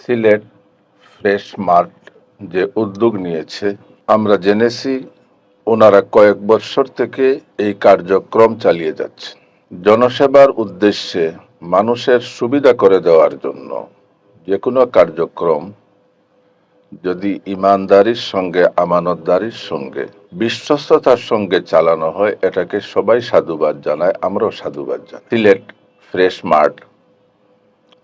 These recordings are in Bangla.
সিলেট ফ্রেশ মার্ট যে উদ্যোগ নিয়েছে, আমরা জেনেছি ওনারা কয়েক বছর থেকে এই কার্যক্রম চালিয়ে যাচ্ছে জনসেবার উদ্দেশ্যে, মানুষের সুবিধা করে দেওয়ার জন্য। যে কোনো কার্যক্রম যদি ইমানদারির সঙ্গে, আমানতদারির সঙ্গে, বিশ্বস্ততার সঙ্গে চালানো হয়, এটাকে সবাই সাধুবাদ জানায়, আমরাও সাধুবাদ জানাই। সিলেট ফ্রেশ মার্ট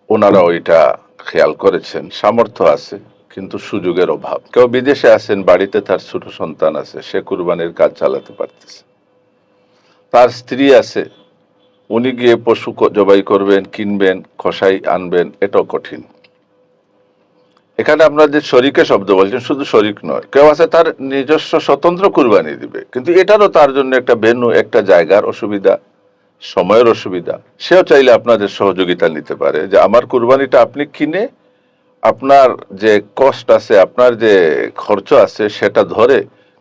ওনারা ওইটা খেয়াল করেছেন। সামর্থ্য আছে কিন্তু সুযোগের অভাব। কেউ বিদেশে আছেন, বাড়িতে তার ছোট সন্তান আছে, সে কুরবানির কাজ চালাতে পারতেছে। তার স্ত্রী আছে, উনি গিয়ে পশু জবাই করবেন, কিনবেন, কষাই আনবেন, এটাও কঠিন। এখানে আপনার যে শরিকে শব্দ বলছেন, শুধু শরিক নয়, কেউ আছে তার নিজস্ব স্বতন্ত্র কুরবানি দিবে, কিন্তু এটারও তার জন্য একটা ভেন্যু, একটা জায়গার অসুবিধা, সময়ের অসুবিধা। সেও চাইলে আপনাদের সহযোগিতা নিতে পারে যে আমার কুরবানিটা আপনি কিনে আপনার যে কষ্ট আছে, আপনার যে খরচ আছে, সেটা ধরে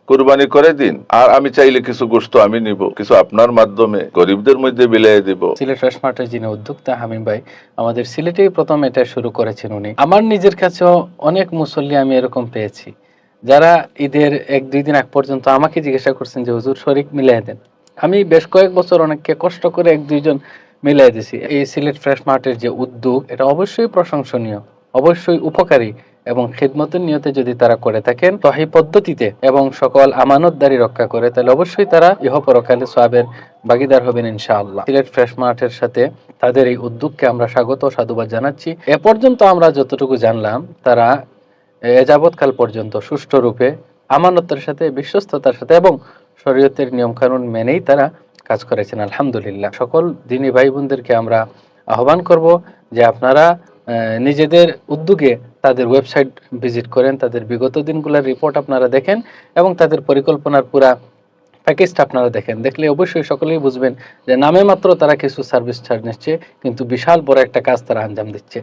কুরবানি করে দিন, আর আমি চাইলে কিছু গোশত আমি নিব, কিছু আপনার মাধ্যমে গরিবদের মধ্যে বিলিয়ে দিব। সিলেট ফ্রেশ মার্টের যিনি উদ্যোক্তা হামিম ভাই, আমাদের সিলেটেই প্রথম এটা শুরু করেছেন উনি। আমার নিজের কাছেও অনেক মুসল্লি আমি এরকম পেয়েছি, যারা ঈদের 1-2 দিন আগ পর্যন্ত আমাকে জিজ্ঞাসা করছেন যে হুজুর শরীক মিলাই দেন। আমি বেশ কয়েক বছর অনেককে কষ্ট করে 1-2 জন মিলাই দিছি। এই সিলেট ফ্রেশ মার্টের যে উদ্যোগ, এটা অবশ্যই প্রশংসনীয়, অবশ্যই উপকারী, এবং খিদমতের নিয়তে যদি তারা করে থাকেন সহি পদ্ধতিতে এবং সকল আমানতদারি রক্ষা করে, তাহলে অবশ্যই তারা ইহপরকালে সওয়াবের ভাগীদার হবেন ইনশাআল্লাহ। সিলেট ফ্রেশ মার্টের সাথে তাদের এই উদ্যোগকে আমরা স্বাগত ও সাধুবাদ জানাচ্ছি। এ পর্যন্ত আমরা যতটুকু জানলাম, তারা যাবৎকাল পর্যন্ত সুষ্ঠুরূপে আমানতের সাথে, বিশ্বস্ততার সাথে এবং শরীয়তের নিয়মকানুন মেনেই তারা কাজ করেছেন, আলহামদুলিল্লাহ। সকল দিনী ভাই বোনদেরকে আমরা আহ্বান করব যে আপনারা নিজেদের উদ্যোগে তাদের ওয়েবসাইট ভিজিট করেন, তাদের বিগত দিনগুলোর রিপোর্ট আপনারা দেখেন এবং তাদের পরিকল্পনার পুরা প্যাকেজটা আপনারা দেখেন। দেখলে অবশ্যই সকলেই বুঝবেন যে নামে মাত্র তারা কিছু সার্ভিস চার্জ নিচ্ছে, কিন্তু বিশাল বড় একটা কাজ তারা আঞ্জাম দিচ্ছে।